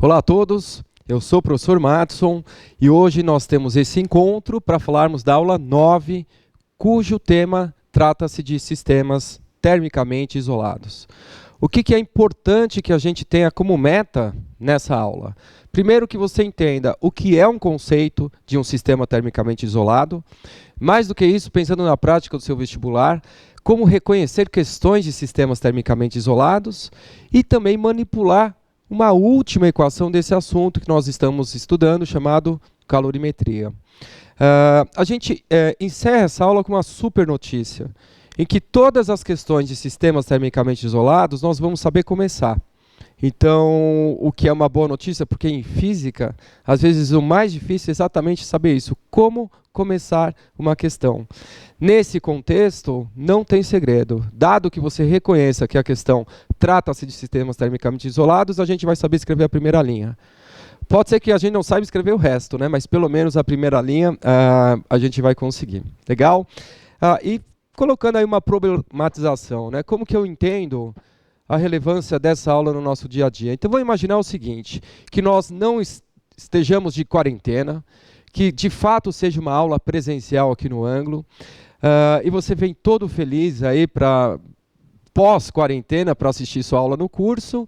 Olá a todos, eu sou o professor Madson e hoje nós temos esse encontro para falarmos da aula 9, cujo tema trata-se de sistemas termicamente isolados. O que é importante que a gente tenha como meta nessa aula? Primeiro, que você entenda o que é um conceito de um sistema termicamente isolado. Mais do que isso, pensando na prática do seu vestibular, como reconhecer questões de sistemas termicamente isolados e também manipular uma última equação desse assunto que nós estamos estudando, chamado calorimetria. A gente encerra essa aula com uma super notícia, em que todas as questões de sistemas termicamente isolados nós vamos saber começar. Então, o que é uma boa notícia, porque em física, às vezes o mais difícil é exatamente saber isso, como começar uma questão. Nesse contexto, não tem segredo. Dado que você reconheça que a questão trata-se de sistemas termicamente isolados, a gente vai saber escrever a primeira linha. Pode ser que a gente não saiba escrever o resto, né? Mas pelo menos a primeira linha a gente vai conseguir. Legal? E colocando aí uma problematização, né? Como que eu entendo a relevância dessa aula no nosso dia a dia? Então, vou imaginar o seguinte, que nós não estejamos de quarentena, que de fato seja uma aula presencial aqui no ângulo, e você vem todo feliz aí para pós-quarentena para assistir sua aula no curso,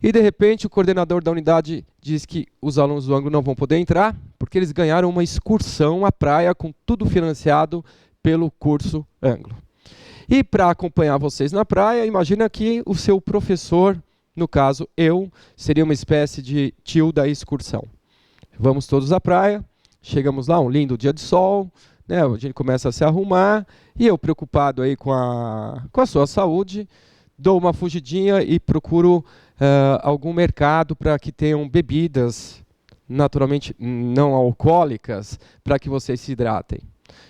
e de repente o coordenador da unidade diz que os alunos do ângulo não vão poder entrar, porque eles ganharam uma excursão à praia com tudo financiado pelo curso ângulo. E para acompanhar vocês na praia, imagina que o seu professor, no caso eu, seria uma espécie de tio da excursão. Vamos todos à praia, chegamos lá, um lindo dia de sol, né, a gente começa a se arrumar, e eu, preocupado aí com a sua saúde, dou uma fugidinha e procuro algum mercado para que tenham bebidas, naturalmente não alcoólicas, para que vocês se hidratem.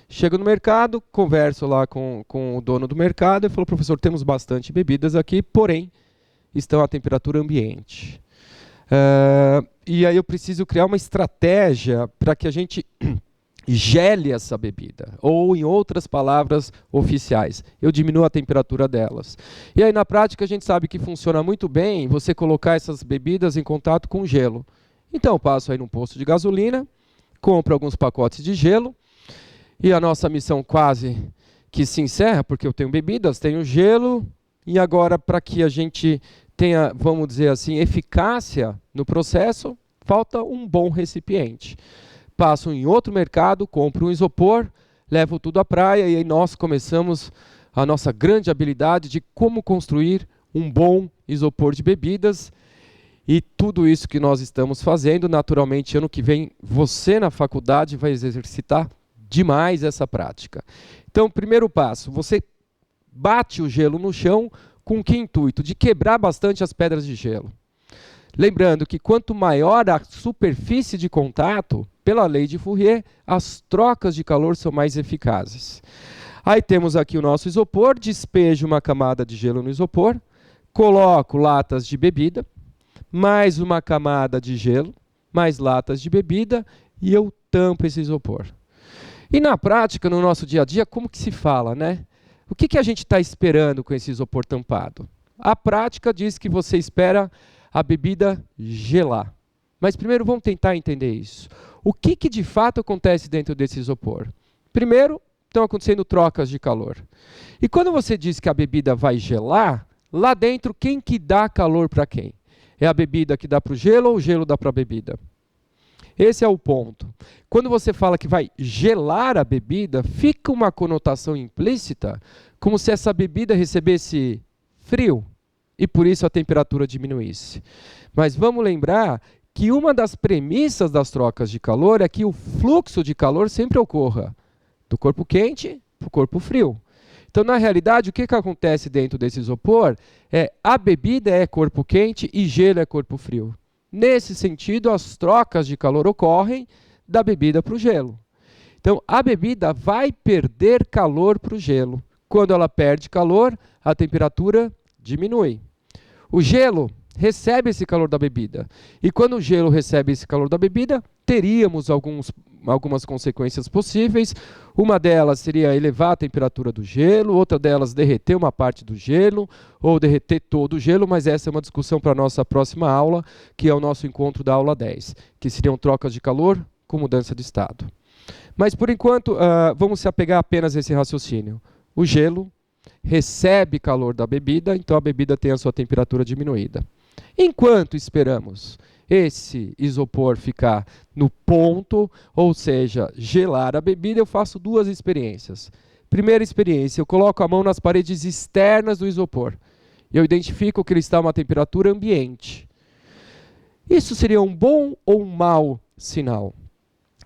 Chego no mercado, converso lá com o dono do mercado e falo: professor, temos bastante bebidas aqui, porém estão à temperatura ambiente. E aí eu preciso criar uma estratégia para que a gente gele essa bebida, ou em outras palavras oficiais, eu diminuo a temperatura delas. E aí na prática a gente sabe que funciona muito bem você colocar essas bebidas em contato com gelo. Então eu passo aí num posto de gasolina, compro alguns pacotes de gelo, e a nossa missão quase que se encerra, porque eu tenho bebidas, tenho gelo, e agora para que a gente tenha, vamos dizer assim, eficácia no processo, falta um bom recipiente. Passo em outro mercado, compro um isopor, levo tudo à praia, e aí nós começamos a nossa grande habilidade de como construir um bom isopor de bebidas. E tudo isso que nós estamos fazendo, naturalmente, ano que vem, você na faculdade vai exercitar demais essa prática. Então, primeiro passo, você bate o gelo no chão com que intuito? De quebrar bastante as pedras de gelo. Lembrando que quanto maior a superfície de contato, pela lei de Fourier, as trocas de calor são mais eficazes. Aí temos aqui o nosso isopor, despejo uma camada de gelo no isopor, coloco latas de bebida, mais uma camada de gelo, mais latas de bebida, e eu tampo esse isopor. E na prática, no nosso dia a dia, como que se fala, né? O que a gente está esperando com esse isopor tampado? A prática diz que você espera a bebida gelar. Mas primeiro vamos tentar entender isso. O que de fato acontece dentro desse isopor? Primeiro, estão acontecendo trocas de calor. E quando você diz que a bebida vai gelar, lá dentro quem que dá calor para quem? É a bebida que dá para o gelo ou o gelo dá para a bebida? Esse é o ponto. Quando você fala que vai gelar a bebida, fica uma conotação implícita, como se essa bebida recebesse frio, e por isso a temperatura diminuísse. Mas vamos lembrar que uma das premissas das trocas de calor é que o fluxo de calor sempre ocorra do corpo quente para o corpo frio. Então, na realidade, o que acontece dentro desse isopor é a bebida é corpo quente e gelo é corpo frio. Nesse sentido, as trocas de calor ocorrem da bebida para o gelo. Então, a bebida vai perder calor para o gelo. Quando ela perde calor, a temperatura diminui. O gelo recebe esse calor da bebida. E quando o gelo recebe esse calor da bebida, teríamos alguns algumas consequências possíveis. Uma delas seria elevar a temperatura do gelo, outra delas derreter uma parte do gelo, ou derreter todo o gelo, mas essa é uma discussão para a nossa próxima aula, que é o nosso encontro da aula 10, que seriam trocas de calor com mudança de estado. Mas, por enquanto, vamos se apegar apenas a esse raciocínio. O gelo recebe calor da bebida, então a bebida tem a sua temperatura diminuída. Enquanto esperamos esse isopor ficar no ponto, ou seja, gelar a bebida, eu faço duas experiências. Primeira experiência, eu coloco a mão nas paredes externas do isopor. Eu identifico que ele está a uma temperatura ambiente. Isso seria um bom ou um mau sinal?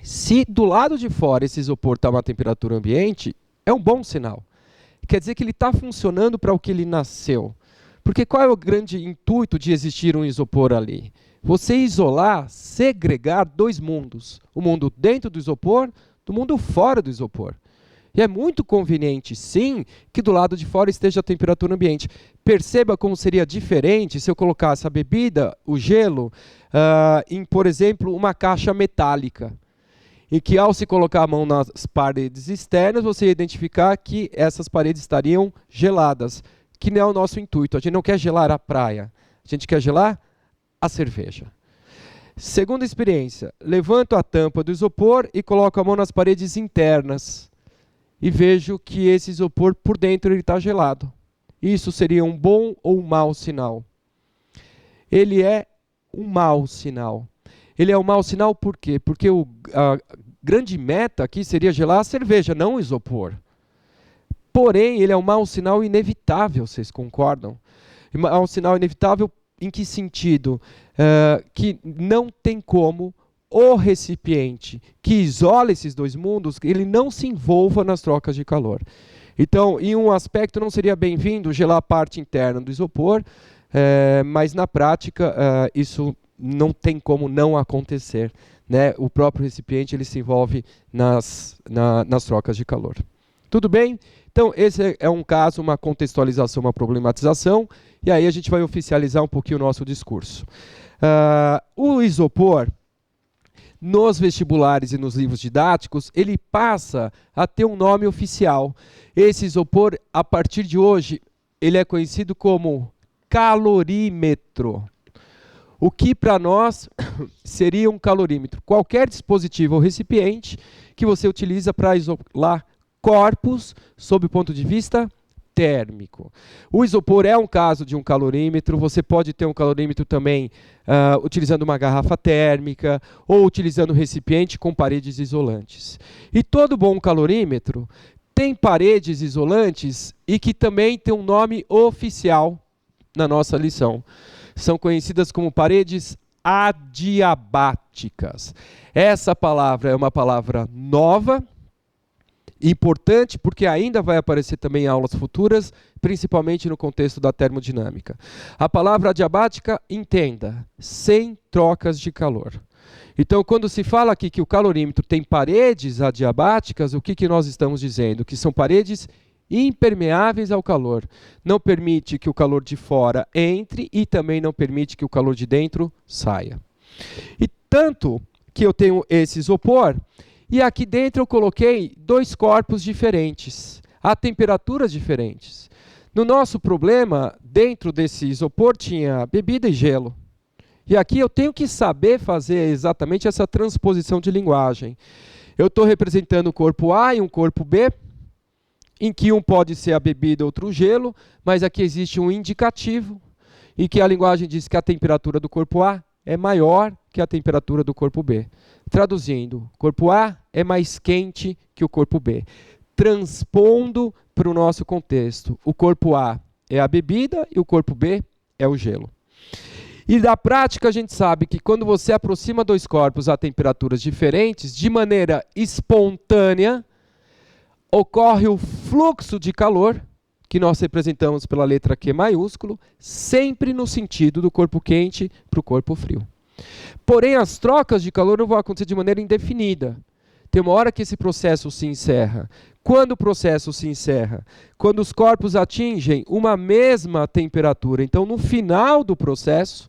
Se do lado de fora esse isopor está a uma temperatura ambiente, é um bom sinal. Quer dizer que ele está funcionando para o que ele nasceu. Porque qual é o grande intuito de existir um isopor ali? Você isolar, segregar dois mundos. O mundo dentro do isopor, do mundo fora do isopor. E é muito conveniente, sim, que do lado de fora esteja a temperatura ambiente. Perceba como seria diferente se eu colocasse a bebida, o gelo, em, por exemplo, uma caixa metálica. E que ao se colocar a mão nas paredes externas, você ia identificar que essas paredes estariam geladas, que não é o nosso intuito. A gente não quer gelar a praia, a gente quer gelar a cerveja. Segunda experiência, levanto a tampa do isopor e coloco a mão nas paredes internas. E vejo que esse isopor, por dentro, ele está gelado. Isso seria um bom ou um mau sinal? Ele é um mau sinal. Ele é um mau sinal por quê? Porque a grande meta aqui seria gelar a cerveja, não o isopor. Porém, ele é um mau sinal inevitável, vocês concordam? É um sinal inevitável em que sentido? Que não tem como o recipiente que isola esses dois mundos, ele não se envolva nas trocas de calor. Então, em um aspecto, não seria bem-vindo gelar a parte interna do isopor, mas na prática, isso não tem como não acontecer, né? O próprio recipiente ele se envolve nas trocas de calor. Tudo bem? Então, esse é um caso, uma contextualização, uma problematização, e aí a gente vai oficializar um pouquinho o nosso discurso. O isopor, nos vestibulares e nos livros didáticos, ele passa a ter um nome oficial. Esse isopor, a partir de hoje, ele é conhecido como calorímetro. O que para nós seria um calorímetro? Qualquer dispositivo ou recipiente que você utiliza para isolar corpos sob o ponto de vista térmico. O isopor é um caso de um calorímetro, você pode ter um calorímetro também utilizando uma garrafa térmica ou utilizando um recipiente com paredes isolantes. E todo bom calorímetro tem paredes isolantes e que também tem um nome oficial na nossa lição. São conhecidas como paredes adiabáticas. Essa palavra é uma palavra nova, importante, porque ainda vai aparecer também em aulas futuras, principalmente no contexto da termodinâmica. A palavra adiabática, entenda, sem trocas de calor. Então, quando se fala aqui que o calorímetro tem paredes adiabáticas, o que nós estamos dizendo? Que são paredes impermeáveis ao calor. Não permite que o calor de fora entre e também não permite que o calor de dentro saia. E tanto que eu tenho esse isopor, e aqui dentro eu coloquei dois corpos diferentes, a temperaturas diferentes. No nosso problema, dentro desse isopor tinha bebida e gelo. E aqui eu tenho que saber fazer exatamente essa transposição de linguagem. Eu estou representando o corpo A e um corpo B, em que um pode ser a bebida, outro o gelo, mas aqui existe um indicativo, em que a linguagem diz que a temperatura do corpo A é maior que a temperatura do corpo B. Traduzindo, o corpo A é mais quente que o corpo B. Transpondo para o nosso contexto, o corpo A é a bebida e o corpo B é o gelo. E da prática a gente sabe que quando você aproxima dois corpos a temperaturas diferentes, de maneira espontânea, ocorre o fluxo de calor, que nós representamos pela letra Q maiúsculo, sempre no sentido do corpo quente para o corpo frio. Porém, as trocas de calor não vão acontecer de maneira indefinida. Tem uma hora que esse processo se encerra. Quando o processo se encerra? Quando os corpos atingem uma mesma temperatura. Então, no final do processo,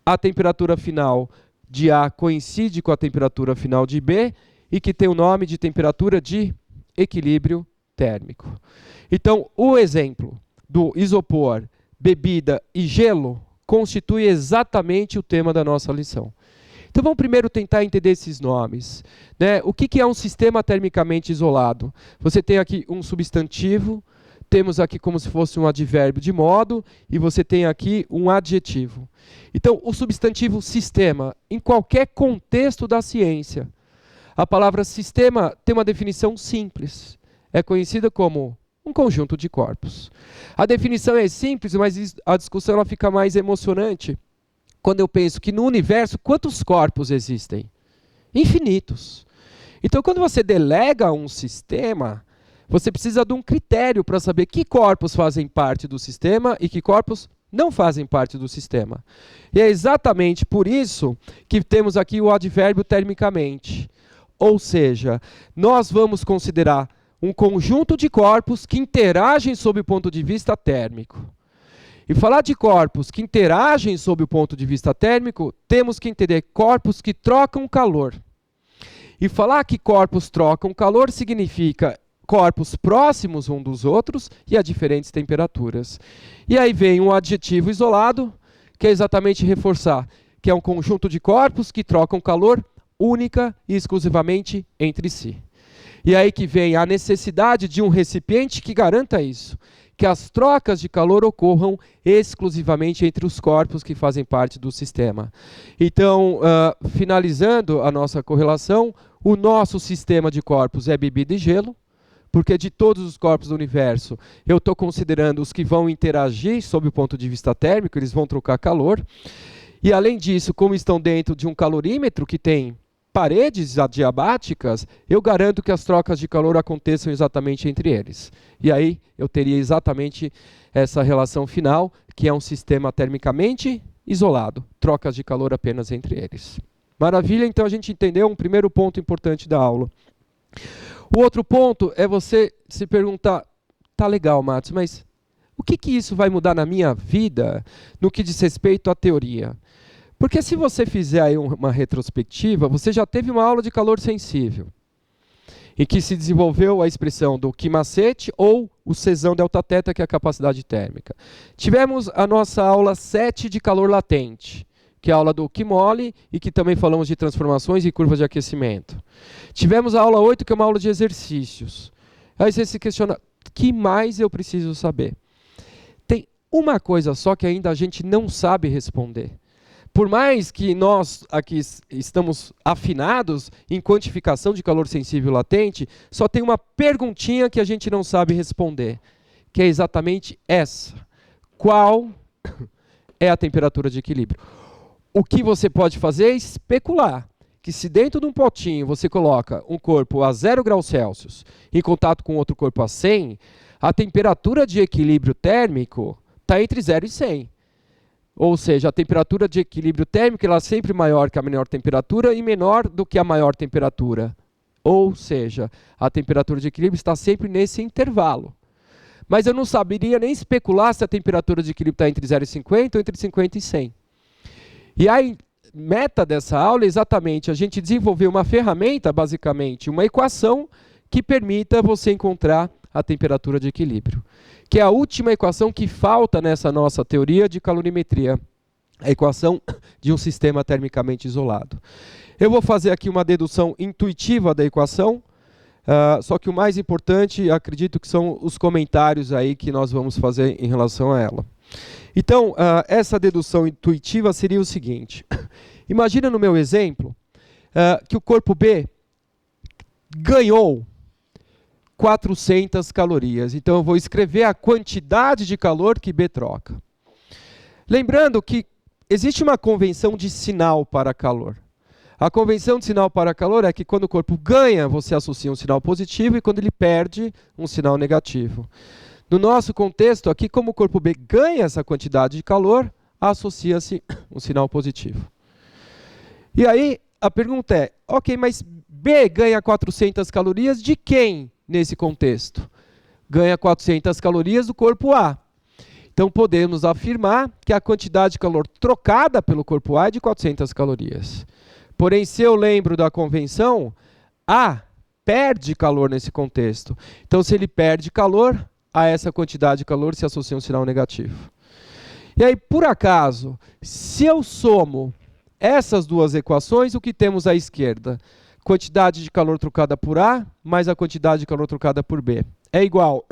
a temperatura final de A coincide com a temperatura final de B e que tem o nome de temperatura de equilíbrio térmico. Então, o exemplo do isopor, bebida e gelo constitui exatamente o tema da nossa lição. Então vamos primeiro tentar entender esses nomes, né? O que é um sistema termicamente isolado? Você tem aqui um substantivo, temos aqui como se fosse um advérbio de modo, e você tem aqui um adjetivo. Então, o substantivo sistema, em qualquer contexto da ciência, a palavra sistema tem uma definição simples. É conhecida como um conjunto de corpos. A definição é simples, mas a discussão ela fica mais emocionante quando eu penso que no universo, quantos corpos existem? Infinitos. Então, quando você delega um sistema, você precisa de um critério para saber que corpos fazem parte do sistema e que corpos não fazem parte do sistema. E é exatamente por isso que temos aqui o advérbio termicamente. Ou seja, nós vamos considerar um conjunto de corpos que interagem sob o ponto de vista térmico. E falar de corpos que interagem sob o ponto de vista térmico, temos que entender corpos que trocam calor. E falar que corpos trocam calor significa corpos próximos uns dos outros e a diferentes temperaturas. E aí vem um adjetivo isolado, que é exatamente reforçar que é um conjunto de corpos que trocam calor única e exclusivamente entre si. E aí que vem a necessidade de um recipiente que garanta isso, que as trocas de calor ocorram exclusivamente entre os corpos que fazem parte do sistema. Então, finalizando a nossa correlação, o nosso sistema de corpos é bebida e gelo, porque de todos os corpos do universo, eu estou considerando os que vão interagir sob o ponto de vista térmico, eles vão trocar calor. E além disso, como estão dentro de um calorímetro que tem paredes adiabáticas, eu garanto que as trocas de calor aconteçam exatamente entre eles. E aí eu teria exatamente essa relação final, que é um sistema termicamente isolado, trocas de calor apenas entre eles. Maravilha, então a gente entendeu um primeiro ponto importante da aula. O outro ponto é você se perguntar, tá legal, Matos, mas o que isso vai mudar na minha vida no que diz respeito à teoria? Porque se você fizer aí uma retrospectiva, você já teve uma aula de calor sensível, em que se desenvolveu a expressão do Q macete ou o Czão delta θ, que é a capacidade térmica. Tivemos a nossa aula 7 de calor latente, que é a aula do Q mole e que também falamos de transformações e curvas de aquecimento. Tivemos a aula 8, que é uma aula de exercícios. Aí você se questiona, o que mais eu preciso saber? Tem uma coisa só que ainda a gente não sabe responder. Por mais que nós aqui estamos afinados em quantificação de calor sensível latente, só tem uma perguntinha que a gente não sabe responder, que é exatamente essa. Qual é a temperatura de equilíbrio? O que você pode fazer é especular que se dentro de um potinho você coloca um corpo a 0 graus Celsius em contato com outro corpo a 100, a temperatura de equilíbrio térmico está entre 0 e 100. Ou seja, a temperatura de equilíbrio térmico ela é sempre maior que a menor temperatura e menor do que a maior temperatura. Ou seja, a temperatura de equilíbrio está sempre nesse intervalo. Mas eu não saberia nem especular se a temperatura de equilíbrio está entre 0 e 50 ou entre 50 e 100. E a meta dessa aula é exatamente a gente desenvolver uma ferramenta, basicamente, uma equação que permita você encontrar a temperatura de equilíbrio, que é a última equação que falta nessa nossa teoria de calorimetria, a equação de um sistema termicamente isolado. Eu vou fazer aqui uma dedução intuitiva da equação, só que o mais importante, acredito que são os comentários aí que nós vamos fazer em relação a ela. Então, essa dedução intuitiva seria o seguinte, imagina no meu exemplo que o corpo B ganhou 400 calorias. Então eu vou escrever a quantidade de calor que B troca. Lembrando que existe uma convenção de sinal para calor. A convenção de sinal para calor é que quando o corpo ganha, você associa um sinal positivo e quando ele perde, um sinal negativo. No nosso contexto aqui, como o corpo B ganha essa quantidade de calor, associa-se um sinal positivo. E aí a pergunta é, ok, mas B ganha 400 calorias de quem? Nesse contexto, ganha 400 calorias do corpo A. Então podemos afirmar que a quantidade de calor trocada pelo corpo A é de 400 calorias. Porém, se eu lembro da convenção, A perde calor nesse contexto. Então, se ele perde calor, a essa quantidade de calor se associa um sinal negativo. E aí, por acaso, se eu somo essas duas equações, o que temos à esquerda? Quantidade de calor trocada por A mais a quantidade de calor trocada por B. É igual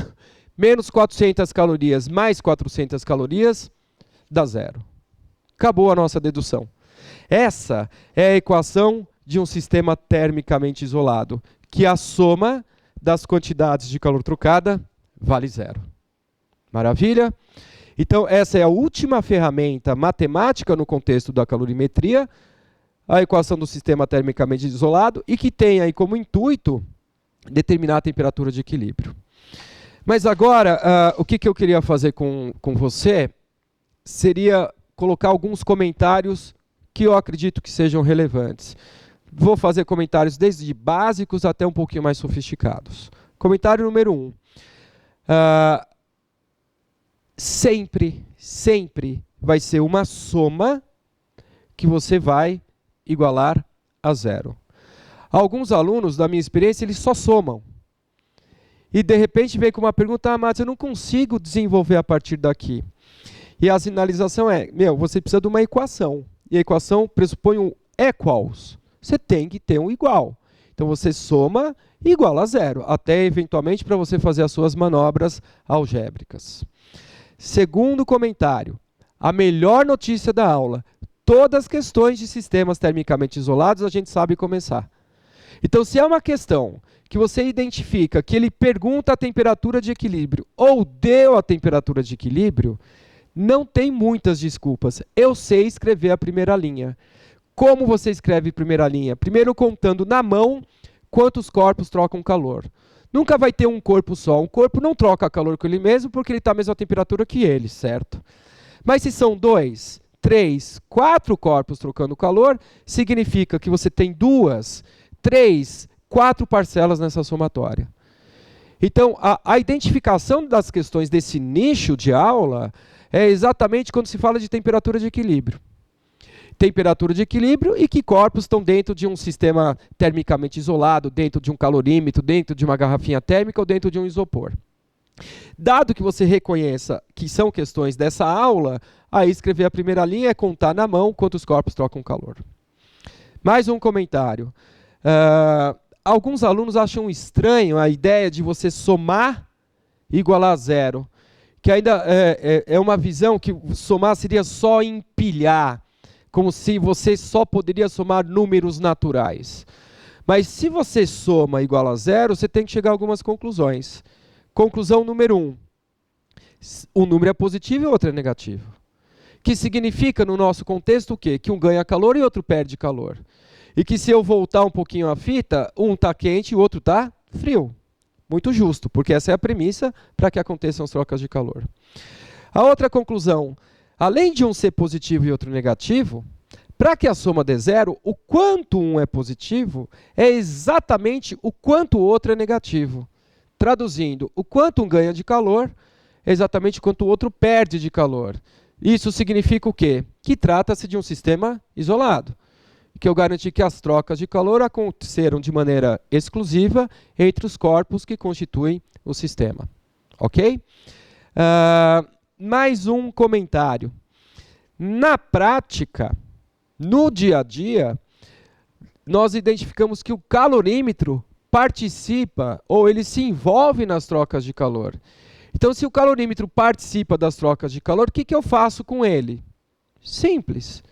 menos 400 calorias mais 400 calorias dá zero. Acabou a nossa dedução. Essa é a equação de um sistema termicamente isolado, que a soma das quantidades de calor trocada vale zero. Maravilha? Então, essa é a última ferramenta matemática no contexto da calorimetria, a equação do sistema termicamente isolado, e que tem aí como intuito determinar a temperatura de equilíbrio. Mas agora, o que eu queria fazer com você seria colocar alguns comentários que eu acredito que sejam relevantes. Vou fazer comentários desde básicos até um pouquinho mais sofisticados. Comentário número 1. Sempre vai ser uma soma que você vai igualar a zero. Alguns alunos, da minha experiência, eles só somam. E de repente vem com uma pergunta, mas eu não consigo desenvolver a partir daqui. E a sinalização é, você precisa de uma equação. E a equação pressupõe um equals. Você tem que ter um igual. Então você soma e iguala a zero, até eventualmente para você fazer as suas manobras algébricas. Segundo comentário, a melhor notícia da aula, todas as questões de sistemas termicamente isolados a gente sabe começar. Então, se é uma questão que você identifica que ele pergunta a temperatura de equilíbrio ou deu a temperatura de equilíbrio, não tem muitas desculpas. Eu sei escrever a primeira linha. Como você escreve a primeira linha? Primeiro contando na mão quantos corpos trocam calor. Nunca vai ter um corpo só. Um corpo não troca calor com ele mesmo porque ele está à mesma temperatura que ele, certo? Mas se são 2, 3, 4 corpos trocando calor, significa que você tem 2, 3, 4 parcelas nessa somatória. Então, a identificação das questões desse nicho de aula é exatamente quando se fala de temperatura de equilíbrio. Temperatura de equilíbrio e que corpos estão dentro de um sistema termicamente isolado, dentro de um calorímetro, dentro de uma garrafinha térmica ou dentro de um isopor. Dado que você reconheça que são questões dessa aula, aí escrever a primeira linha é contar na mão quantos corpos trocam calor. Mais um comentário. Alguns alunos acham estranho a ideia de você somar e igualar a zero, que ainda é uma visão que somar seria só empilhar, como se você só poderia somar números naturais. Mas se você soma igual a zero, você tem que chegar a algumas conclusões. Conclusão número 1. Um número é positivo e o outro é negativo. Que significa, no nosso contexto, o quê? Que um ganha calor e outro perde calor. E que se eu voltar um pouquinho a fita, um está quente e o outro está frio. Muito justo, porque essa é a premissa para que aconteçam as trocas de calor. A outra conclusão, além de um ser positivo e outro negativo, para que a soma dê zero, o quanto um é positivo é exatamente o quanto o outro é negativo. Traduzindo, o quanto um ganha de calor é exatamente o quanto o outro perde de calor. Isso significa o quê? Que trata-se de um sistema isolado, que eu garanti que as trocas de calor aconteceram de maneira exclusiva entre os corpos que constituem o sistema. Ok? Mais um comentário. Na prática, no dia a dia, nós identificamos que o calorímetro participa ou ele se envolve nas trocas de calor. Então, se o calorímetro participa das trocas de calor, o que eu faço com ele? Simples.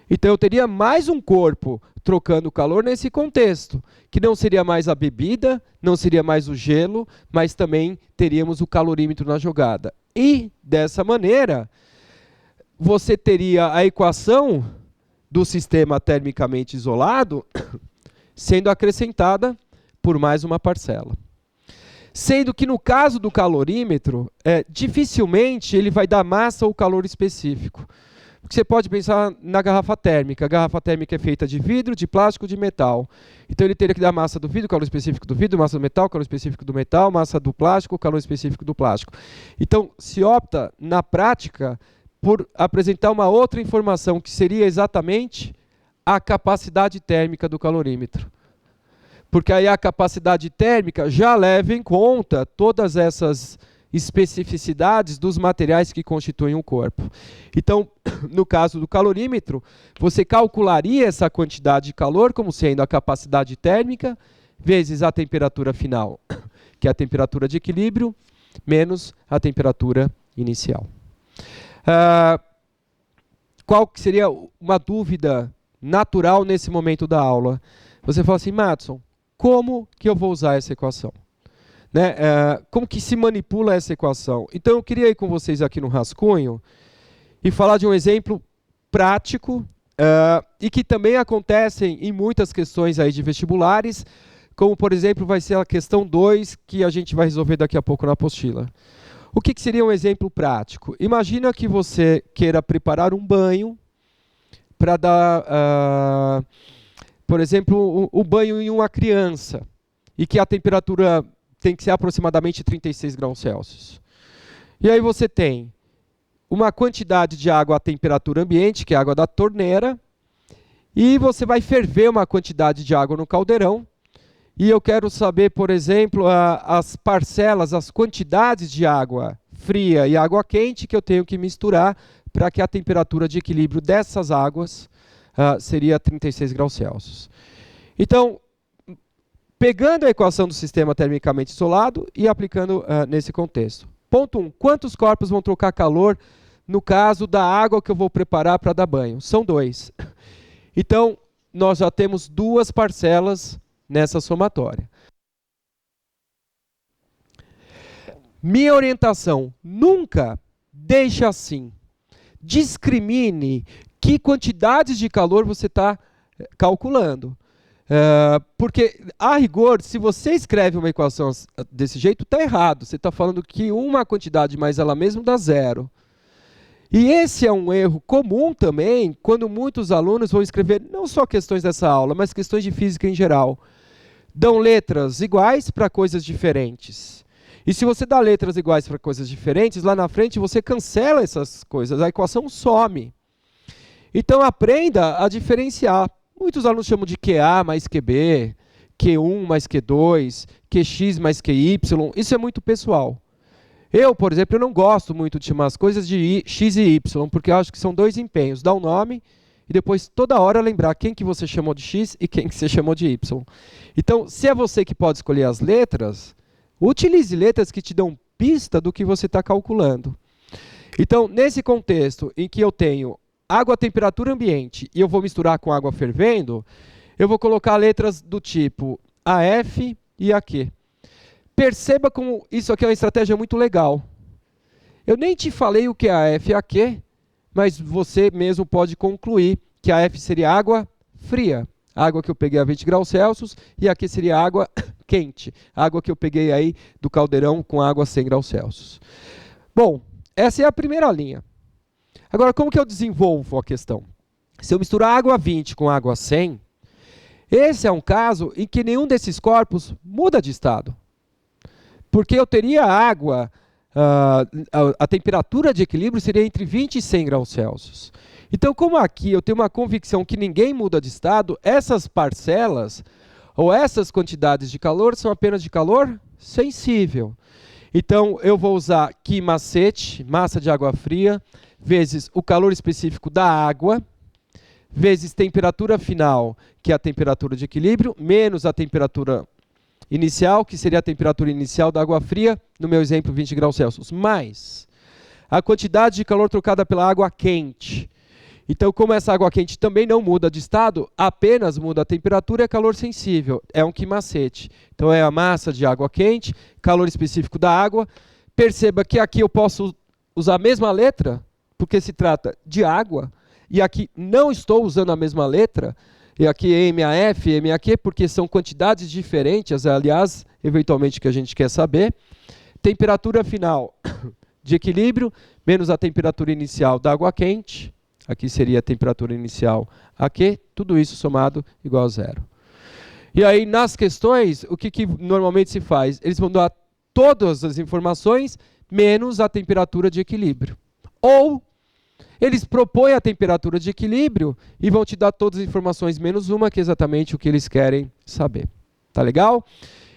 Então, eu teria mais um corpo trocando calor nesse contexto, que não seria mais a bebida, não seria mais o gelo, mas também teríamos o calorímetro na jogada. E, dessa maneira, você teria a equação do sistema termicamente isolado sendo acrescentada por mais uma parcela. Sendo que no caso do calorímetro, dificilmente ele vai dar massa ou calor específico. Porque você pode pensar na garrafa térmica. A garrafa térmica é feita de vidro, de plástico, de metal. Então ele teria que dar a massa do vidro, calor específico do vidro, massa do metal, calor específico do metal, massa do plástico, calor específico do plástico. Então se opta, na prática, por apresentar uma outra informação, que seria exatamente a capacidade térmica do calorímetro. Porque aí a capacidade térmica já leva em conta todas essas especificidades dos materiais que constituem o corpo. Então, no caso do calorímetro, você calcularia essa quantidade de calor como sendo a capacidade térmica vezes a temperatura final, que é a temperatura de equilíbrio, menos a temperatura inicial. Qual que seria uma dúvida natural nesse momento da aula? Você fala assim, Madison, como que eu vou usar essa equação? Né? Como que se manipula essa equação? Então eu queria ir com vocês aqui no rascunho e falar de um exemplo prático e que também acontecem em muitas questões aí de vestibulares, como por exemplo vai ser a questão 2 que a gente vai resolver daqui a pouco na apostila. O que seria um exemplo prático? Imagina que você queira preparar um banho para dar, por exemplo, um banho em uma criança e que a temperatura tem que ser aproximadamente 36 graus Celsius. E aí você tem uma quantidade de água à temperatura ambiente, que é a água da torneira, e você vai ferver uma quantidade de água no caldeirão, e eu quero saber, por exemplo, as parcelas, as quantidades de água fria e água quente que eu tenho que misturar para que a temperatura de equilíbrio dessas águas seria 36 graus Celsius. Então, pegando a equação do sistema termicamente isolado e aplicando nesse contexto. Ponto 1. Quantos corpos vão trocar calor no caso da água que eu vou preparar para dar banho? São 2. Então, nós já temos 2 parcelas nessa somatória. Minha orientação, nunca deixe assim. Discrimine que quantidades de calor você está calculando. Porque, a rigor, se você escreve uma equação desse jeito, está errado. Você está falando que uma quantidade mais ela mesma dá 0. E esse é um erro comum também, quando muitos alunos vão escrever não só questões dessa aula, mas questões de física em geral. Dão letras iguais para coisas diferentes. E se você dá letras iguais para coisas diferentes, lá na frente você cancela essas coisas, a equação some. Então aprenda a diferenciar. Muitos alunos chamam de QA mais QB, Q1 mais Q2, QX mais QY. Isso é muito pessoal. Eu, por exemplo, eu não gosto muito de chamar as coisas de X e Y, porque eu acho que são 2 empenhos. Dá um nome e depois toda hora lembrar quem que você chamou de X e quem que você chamou de Y. Então, se é você que pode escolher as letras, utilize letras que te dão pista do que você está calculando. Então, nesse contexto em que eu tenho água a temperatura ambiente e eu vou misturar com água fervendo, eu vou colocar letras do tipo AF e AQ. Perceba como isso aqui é uma estratégia muito legal. Eu nem te falei o que é AF e AQ, mas você mesmo pode concluir que AF seria água fria, água que eu peguei a 20 graus Celsius, e AQ seria água quente, água que eu peguei aí do caldeirão com água a 100 graus Celsius. Bom, essa é a primeira linha. Agora, como que eu desenvolvo a questão? Se eu misturar água a 20 com água a 100, esse é um caso em que nenhum desses corpos muda de estado. Porque eu teria água, a temperatura de equilíbrio seria entre 20 e 100 graus Celsius. Então, como aqui eu tenho uma convicção que ninguém muda de estado, essas parcelas, ou essas quantidades de calor, são apenas de calor sensível. Então, eu vou usar Q macete, massa de água fria, vezes o calor específico da água, vezes temperatura final, que é a temperatura de equilíbrio, menos a temperatura inicial, que seria a temperatura inicial da água fria, no meu exemplo 20 graus Celsius, mais a quantidade de calor trocada pela água quente. Então, como essa água quente também não muda de estado, apenas muda a temperatura e é calor sensível, é um Q macete. Então é a massa de água quente, calor específico da água. Perceba que aqui eu posso usar a mesma letra, porque se trata de água, e aqui não estou usando a mesma letra, e aqui MAF, MAQ, porque são quantidades diferentes, aliás, eventualmente que a gente quer saber. Temperatura final de equilíbrio, menos a temperatura inicial da água quente, aqui seria a temperatura inicial AQ, tudo isso somado igual a zero. E aí, nas questões, o que normalmente se faz? Eles vão dar todas as informações, menos a temperatura de equilíbrio. Ou eles propõem a temperatura de equilíbrio e vão te dar todas as informações menos uma, que é exatamente o que eles querem saber. Tá legal?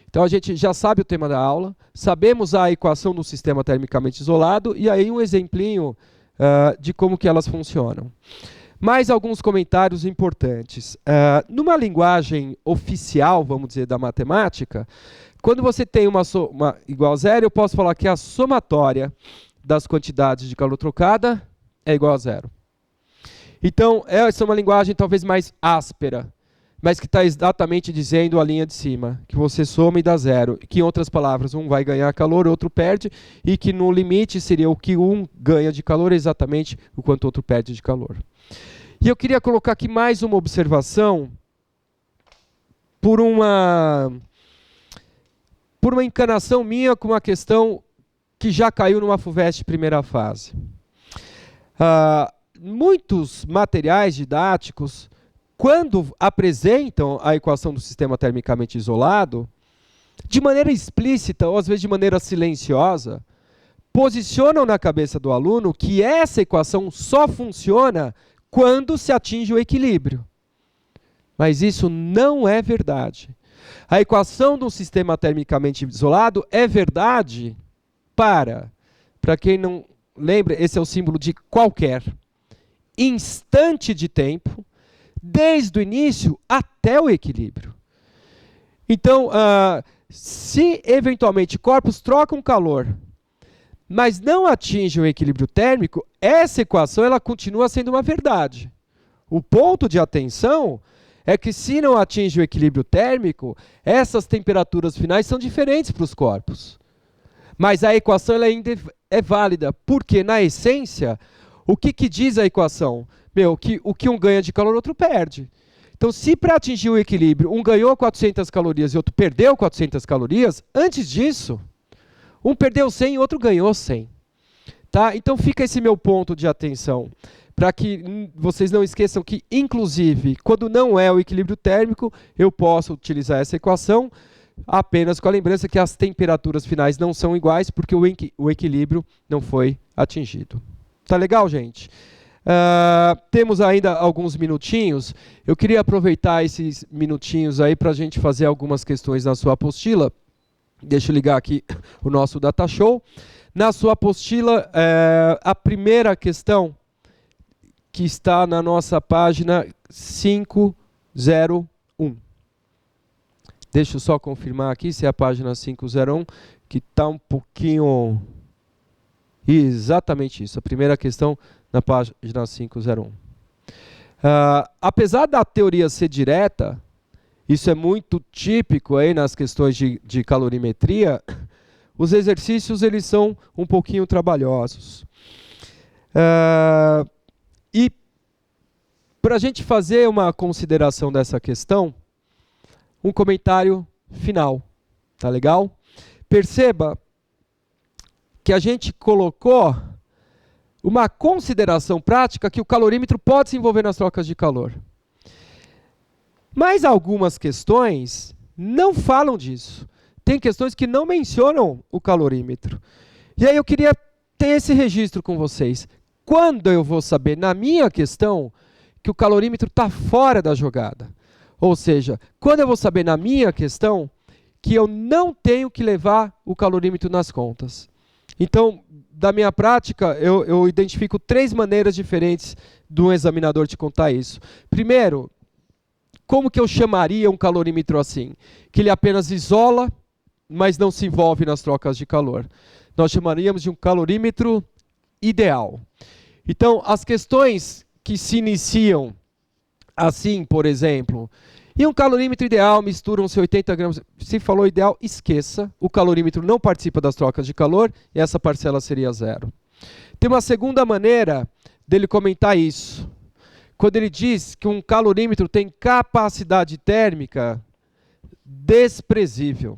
Então a gente já sabe o tema da aula, sabemos a equação do sistema termicamente isolado e aí um exemplinho de como que elas funcionam. Mais alguns comentários importantes. Numa linguagem oficial, vamos dizer, da matemática, quando você tem uma igual a zero, eu posso falar que a somatória das quantidades de calor trocada é igual a zero. Então, essa é uma linguagem talvez mais áspera, mas que está exatamente dizendo a linha de cima, que você soma e dá zero. Que, em outras palavras, um vai ganhar calor, outro perde, e que no limite seria o que um ganha de calor exatamente o quanto o outro perde de calor. E eu queria colocar aqui mais uma observação por uma encanação minha com uma questão que já caiu numa FUVEST primeira fase. Muitos materiais didáticos, quando apresentam a equação do sistema termicamente isolado, de maneira explícita ou às vezes de maneira silenciosa, posicionam na cabeça do aluno que essa equação só funciona quando se atinge o equilíbrio. Mas isso não é verdade. A equação do sistema termicamente isolado é verdade para quem não lembra, esse é o símbolo de qualquer instante de tempo, desde o início até o equilíbrio. Então, se eventualmente corpos trocam calor, mas não atingem o equilíbrio térmico, essa equação ela continua sendo uma verdade. O ponto de atenção é que se não atinge o equilíbrio térmico, essas temperaturas finais são diferentes para os corpos. Mas a equação ela ainda é válida, porque na essência, o que diz a equação? O que um ganha de calor, o outro perde. Então, se para atingir o equilíbrio, um ganhou 400 calorias e outro perdeu 400 calorias, antes disso, um perdeu 100 e outro ganhou 100. Tá? Então, fica esse meu ponto de atenção, para que vocês não esqueçam que, inclusive, quando não é o equilíbrio térmico, eu posso utilizar essa equação, apenas com a lembrança que as temperaturas finais não são iguais, porque o equilíbrio não foi atingido. Tá legal, gente? Temos ainda alguns minutinhos. Eu queria aproveitar esses minutinhos aí para a gente fazer algumas questões na sua apostila. Deixa eu ligar aqui o nosso data show. Na sua apostila, a primeira questão que está na nossa página 501. Deixa eu só confirmar aqui se é a página 501, que está um pouquinho... Exatamente isso, a primeira questão na página 501. Apesar da teoria ser direta, isso é muito típico aí nas questões de calorimetria, os exercícios eles são um pouquinho trabalhosos. E para a gente fazer uma consideração dessa questão, um comentário final, tá legal? Perceba que a gente colocou uma consideração prática que o calorímetro pode se envolver nas trocas de calor. Mas algumas questões não falam disso. Tem questões que não mencionam o calorímetro. E aí eu queria ter esse registro com vocês. Quando eu vou saber, na minha questão, que o calorímetro está fora da jogada? Ou seja, quando eu vou saber na minha questão que eu não tenho que levar o calorímetro nas contas? Então, da minha prática, eu identifico 3 maneiras diferentes de um examinador te contar isso. Primeiro, como que eu chamaria um calorímetro assim? Que ele apenas isola, mas não se envolve nas trocas de calor. Nós chamaríamos de um calorímetro ideal. Então, as questões que se iniciam assim, por exemplo, e um calorímetro ideal, misturam-se 80 gramas. Se falou ideal, esqueça. O calorímetro não participa das trocas de calor e essa parcela seria zero. Tem uma segunda maneira dele comentar isso. Quando ele diz que um calorímetro tem capacidade térmica desprezível.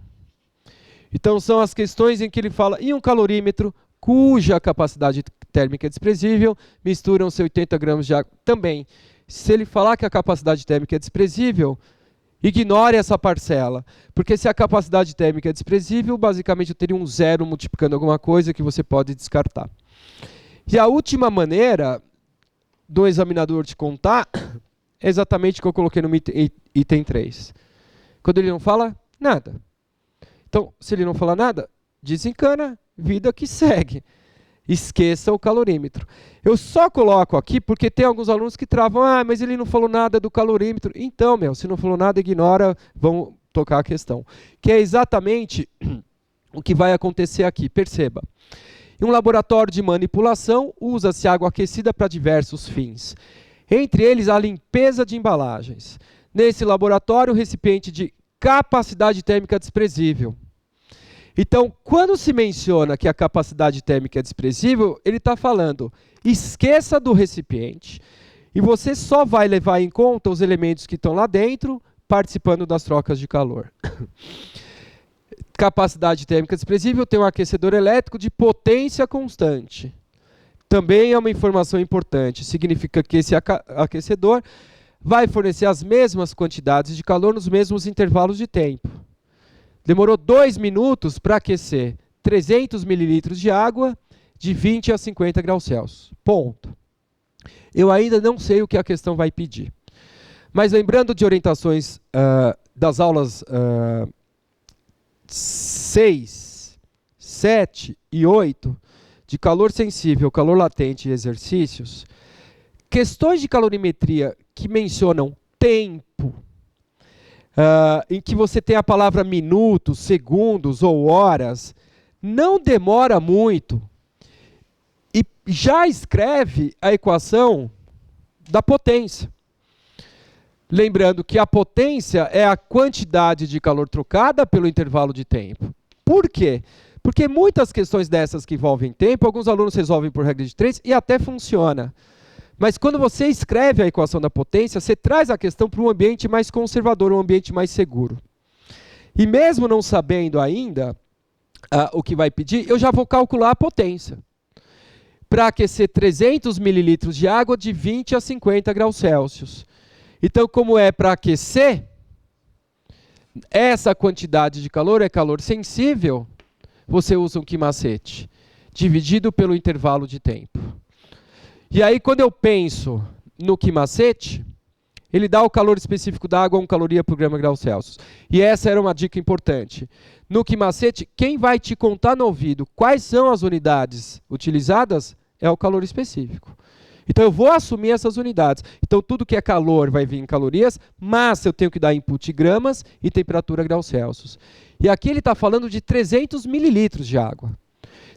Então são as questões em que ele fala, e um calorímetro cuja capacidade térmica é desprezível, misturam-se 80 gramas de água. Também, se ele falar que a capacidade térmica é desprezível, ignore essa parcela, porque se a capacidade térmica é desprezível, basicamente eu teria um zero multiplicando alguma coisa que você pode descartar. E a última maneira do examinador te contar é exatamente o que eu coloquei no item 3. Quando ele não fala nada. Então, se ele não fala nada, desencana, vida que segue. Esqueça o calorímetro. Eu só coloco aqui porque tem alguns alunos que travam, mas ele não falou nada do calorímetro. Então, se não falou nada, ignora, vamos tocar a questão. Que é exatamente o que vai acontecer aqui, perceba. Em um laboratório de manipulação, usa-se água aquecida para diversos fins. Entre eles, a limpeza de embalagens. Nesse laboratório, o recipiente de capacidade térmica desprezível. Então, quando se menciona que a capacidade térmica é desprezível, ele está falando, esqueça do recipiente e você só vai levar em conta os elementos que estão lá dentro, participando das trocas de calor. Capacidade térmica desprezível tem um aquecedor elétrico de potência constante. Também é uma informação importante, significa que esse aquecedor vai fornecer as mesmas quantidades de calor nos mesmos intervalos de tempo. Demorou 2 minutos para aquecer 300 mililitros de água de 20 a 50 graus Celsius. Ponto. Eu ainda não sei o que a questão vai pedir. Mas lembrando de orientações das aulas 6, 7 e 8, de calor sensível, calor latente e exercícios, questões de calorimetria que mencionam tempo, em que você tem a palavra minutos, segundos ou horas, não demora muito e já escreve a equação da potência. Lembrando que a potência é a quantidade de calor trocada pelo intervalo de tempo. Por quê? Porque muitas questões dessas que envolvem tempo, alguns alunos resolvem por regra de 3 e até funciona. Mas quando você escreve a equação da potência, você traz a questão para um ambiente mais conservador, um ambiente mais seguro. E mesmo não sabendo ainda o que vai pedir, eu já vou calcular a potência. Para aquecer 300 mililitros de água de 20 a 50 graus Celsius. Então, como é para aquecer, essa quantidade de calor é calor sensível, você usa um que macete, dividido pelo intervalo de tempo. E aí, quando eu penso no que macete, ele dá o calor específico da água a 1 caloria por grama graus Celsius. E essa era uma dica importante. No que macete, quem vai te contar no ouvido quais são as unidades utilizadas é o calor específico. Então eu vou assumir essas unidades. Então tudo que é calor vai vir em calorias, mas eu tenho que dar input gramas e temperatura graus Celsius. E aqui ele está falando de 300 mililitros de água.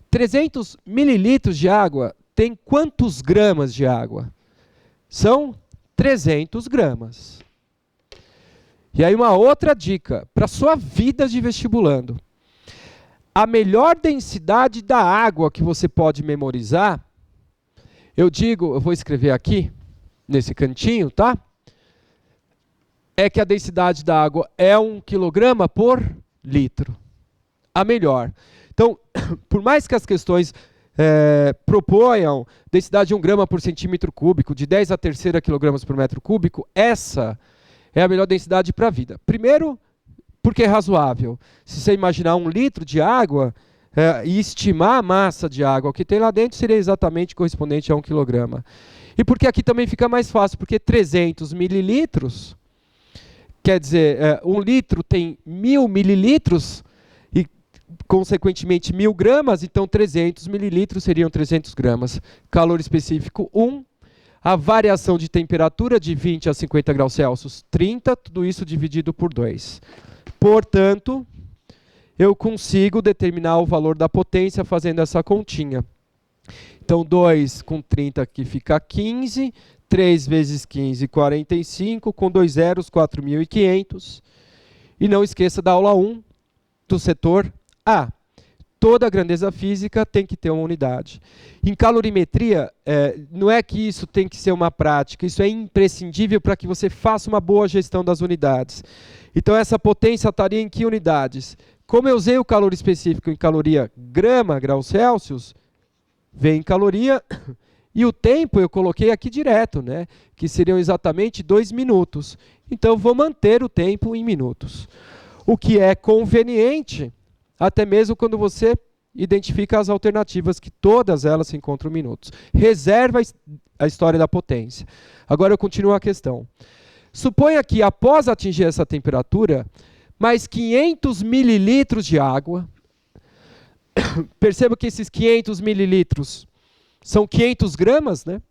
300 mililitros de água tem quantos gramas de água? São 300 gramas. E aí uma outra dica para a sua vida de vestibulando. A melhor densidade da água que você pode memorizar, eu vou escrever aqui, nesse cantinho, tá? É que a densidade da água é 1 kg por litro. A melhor. Então, por mais que as questões proponham densidade de 1 grama por centímetro cúbico, de 10 a terceira quilogramas por metro cúbico, essa é a melhor densidade para a vida. Primeiro, porque é razoável. Se você imaginar 1 litro de água e estimar a massa de água que tem lá dentro, seria exatamente correspondente a 1 kg. E porque aqui também fica mais fácil, porque 300 mililitros, quer dizer, 1 litro tem 1000 mililitros, e consequentemente 1000 gramas, então 300 mililitros seriam 300 gramas. Calor específico 1, a variação de temperatura de 20 a 50 graus Celsius 30, tudo isso dividido por 2. Portanto, eu consigo determinar o valor da potência fazendo essa continha. Então 2 com 30 aqui fica 15, 3 vezes 15, 45, com 2 zeros, 4.500. E não esqueça da aula 1 do setor A. Toda grandeza física tem que ter uma unidade. Em calorimetria, não é que isso tem que ser uma prática, isso é imprescindível para que você faça uma boa gestão das unidades. Então essa potência estaria em que unidades? Como eu usei o calor específico em caloria grama, graus Celsius, vem caloria, e o tempo eu coloquei aqui direto, né? Que seriam exatamente 2 minutos. Então, vou manter o tempo em minutos. O que é conveniente, até mesmo quando você identifica as alternativas, que todas elas se encontram em minutos. Reserva a história da potência. Agora eu continuo a questão. Suponha que após atingir essa temperatura, mais 500 mililitros de água, perceba que esses 500 mililitros são 500 gramas, né?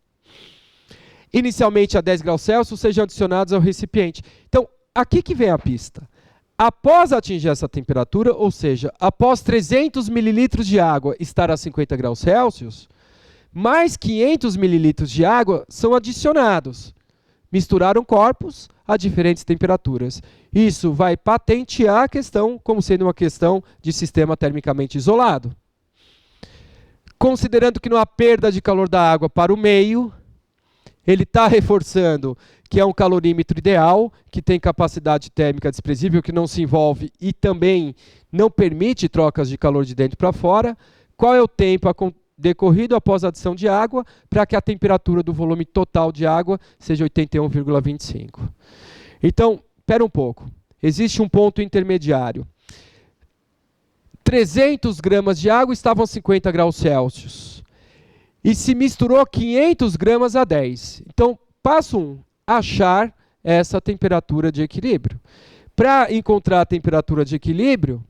Inicialmente a 10 graus Celsius, sejam adicionados ao recipiente. Então, aqui que vem a pista. Após atingir essa temperatura, ou seja, após 300 mililitros de água estar a 50 graus Celsius, mais 500 mililitros de água são adicionados. Misturaram corpos a diferentes temperaturas. Isso vai patentear a questão como sendo uma questão de sistema termicamente isolado. Considerando que não há perda de calor da água para o meio, ele está reforçando que é um calorímetro ideal, que tem capacidade térmica desprezível, que não se envolve e também não permite trocas de calor de dentro para fora. Qual é o tempo decorrido após a adição de água para que a temperatura do volume total de água seja 81,25? Então, espera um pouco. Existe um ponto intermediário. 300 gramas de água estavam a 50 graus Celsius. E se misturou 500 gramas a 10. Então, passo 1, achar essa temperatura de equilíbrio. Para encontrar a temperatura de equilíbrio,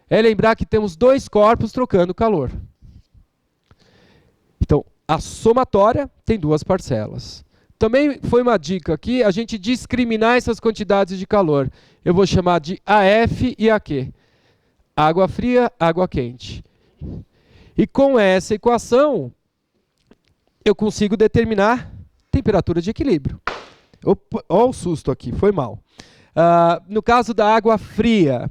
é lembrar que temos dois corpos trocando calor. Então, a somatória tem duas parcelas. Também foi uma dica aqui a gente discriminar essas quantidades de calor. Eu vou chamar de AF e AQ. Água fria, água quente. E com essa equação, eu consigo determinar temperatura de equilíbrio. Opa, olha o susto aqui, foi mal. No caso da água fria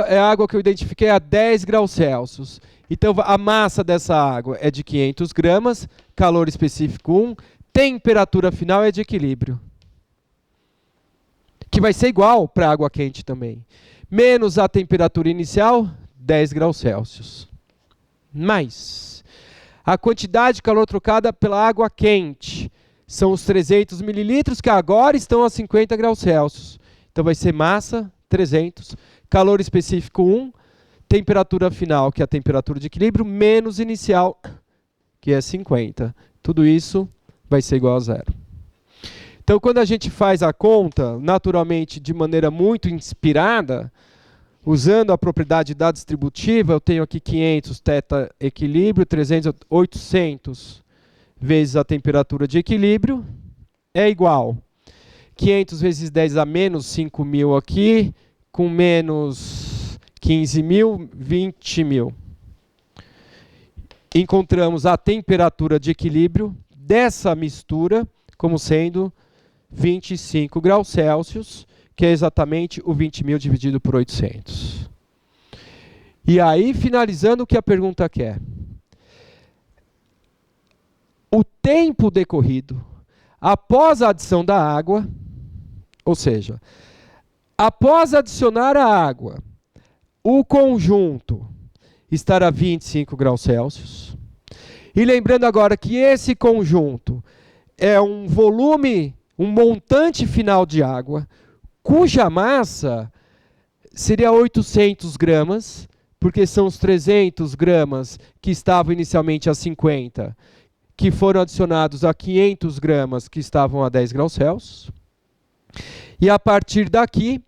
é a água que eu identifiquei a 10 graus Celsius. Então, a massa dessa água é de 500 gramas, calor específico 1, temperatura final é de equilíbrio. Que vai ser igual para a água quente também. Menos a temperatura inicial, 10 graus Celsius. Mais a quantidade de calor trocada pela água quente. São os 300 mililitros, que agora estão a 50 graus Celsius. Então vai ser massa, 300, calor específico 1, temperatura final, que é a temperatura de equilíbrio, menos inicial, que é 50. Tudo isso vai ser igual a zero. Então, quando a gente faz a conta, naturalmente, de maneira muito inspirada, usando a propriedade da distributiva, eu tenho aqui 500 θ equilíbrio, 300, 800 vezes a temperatura de equilíbrio, é igual 500 vezes 10 a menos 5.000 aqui, com menos 15.000, 20.000. Encontramos a temperatura de equilíbrio dessa mistura como sendo 25 graus Celsius, que é exatamente o 20.000 dividido por 800. E aí, finalizando o que a pergunta quer. O tempo decorrido após a adição da água, ou seja, após adicionar a água, o conjunto estará a 25 graus Celsius. E lembrando agora que esse conjunto é um volume, um montante final de água, cuja massa seria 800 gramas, porque são os 300 gramas que estavam inicialmente a 50, que foram adicionados a 500 gramas que estavam a 10 graus Celsius. E a partir daqui,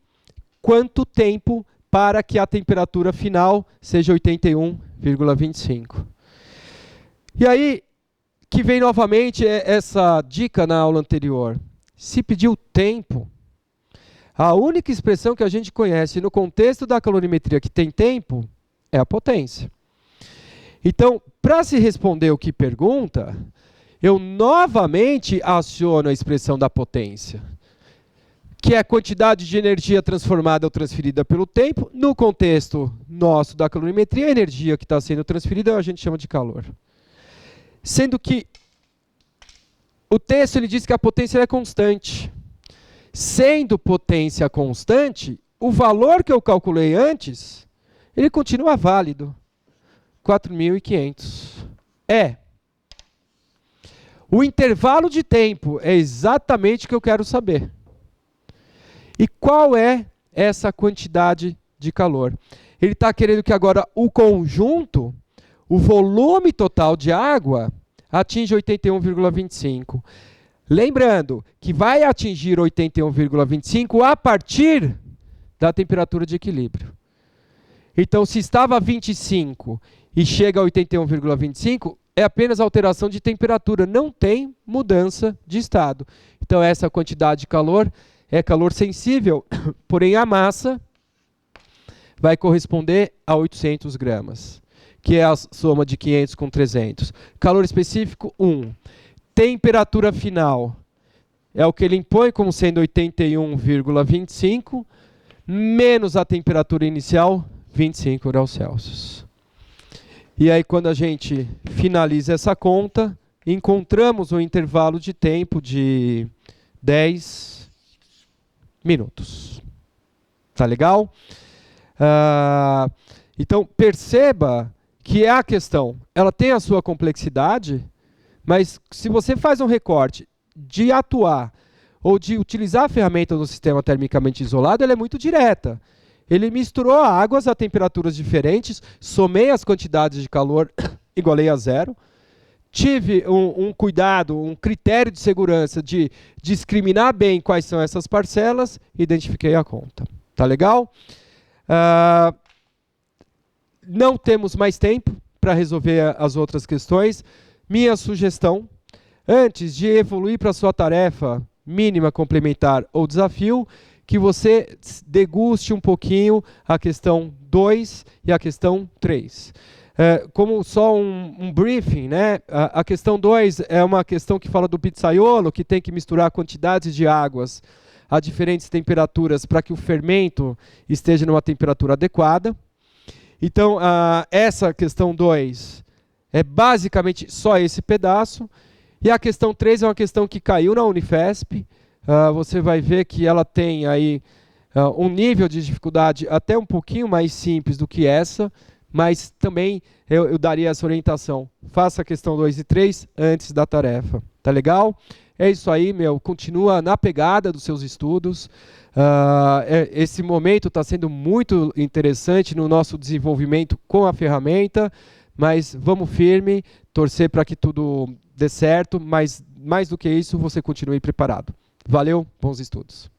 quanto tempo para que a temperatura final seja 81,25. E aí, que vem novamente essa dica na aula anterior. Se pedir o tempo, a única expressão que a gente conhece no contexto da calorimetria que tem tempo é a potência. Então, para se responder o que pergunta, eu novamente aciono a expressão da potência, que é a quantidade de energia transformada ou transferida pelo tempo. No contexto nosso da calorimetria, a energia que está sendo transferida a gente chama de calor. Sendo que o texto ele diz que a potência é constante. Sendo potência constante, o valor que eu calculei antes, ele continua válido. 4.500. é o intervalo de tempo, é exatamente o que eu quero saber. E qual é essa quantidade de calor? Ele está querendo que agora o conjunto, o volume total de água, atinja 81,25. Lembrando que vai atingir 81,25 a partir da temperatura de equilíbrio. Então, se estava a 25 e chega a 81,25, é apenas alteração de temperatura, não tem mudança de estado. Então, essa quantidade de calor é calor sensível, porém a massa vai corresponder a 800 gramas, que é a soma de 500 com 300. Calor específico, 1. Temperatura final é o que ele impõe como sendo 81,25, menos a temperatura inicial, 25 graus Celsius. E aí, quando a gente finaliza essa conta, encontramos um intervalo de tempo de 10 minutos. Tá legal? Então, perceba que a questão, ela tem a sua complexidade, mas se você faz um recorte de atuar ou de utilizar a ferramenta no sistema termicamente isolado, ela é muito direta. Ele misturou águas a temperaturas diferentes, somei as quantidades de calor, igualei a zero. Tive um cuidado, um critério de segurança de discriminar bem quais são essas parcelas, identifiquei a conta. Tá legal? Não temos mais tempo para resolver as outras questões. Minha sugestão, antes de evoluir para a sua tarefa mínima, complementar ou desafio, que você deguste um pouquinho a questão 2 e a questão 3. Como só um briefing, né? A questão 2 é uma questão que fala do pizzaiolo, que tem que misturar quantidades de águas a diferentes temperaturas para que o fermento esteja numa temperatura adequada. Então, essa questão 2 é basicamente só esse pedaço. E a questão 3 é uma questão que caiu na Unifesp. Você vai ver que ela tem aí um nível de dificuldade até um pouquinho mais simples do que essa, mas também eu daria essa orientação. Faça a questão 2 e 3 antes da tarefa. Tá legal? É isso aí, meu. Continua na pegada dos seus estudos. Esse momento está sendo muito interessante no nosso desenvolvimento com a ferramenta, mas vamos firme, torcer para que tudo dê certo, mas mais do que isso, você continue preparado. Valeu, bons estudos.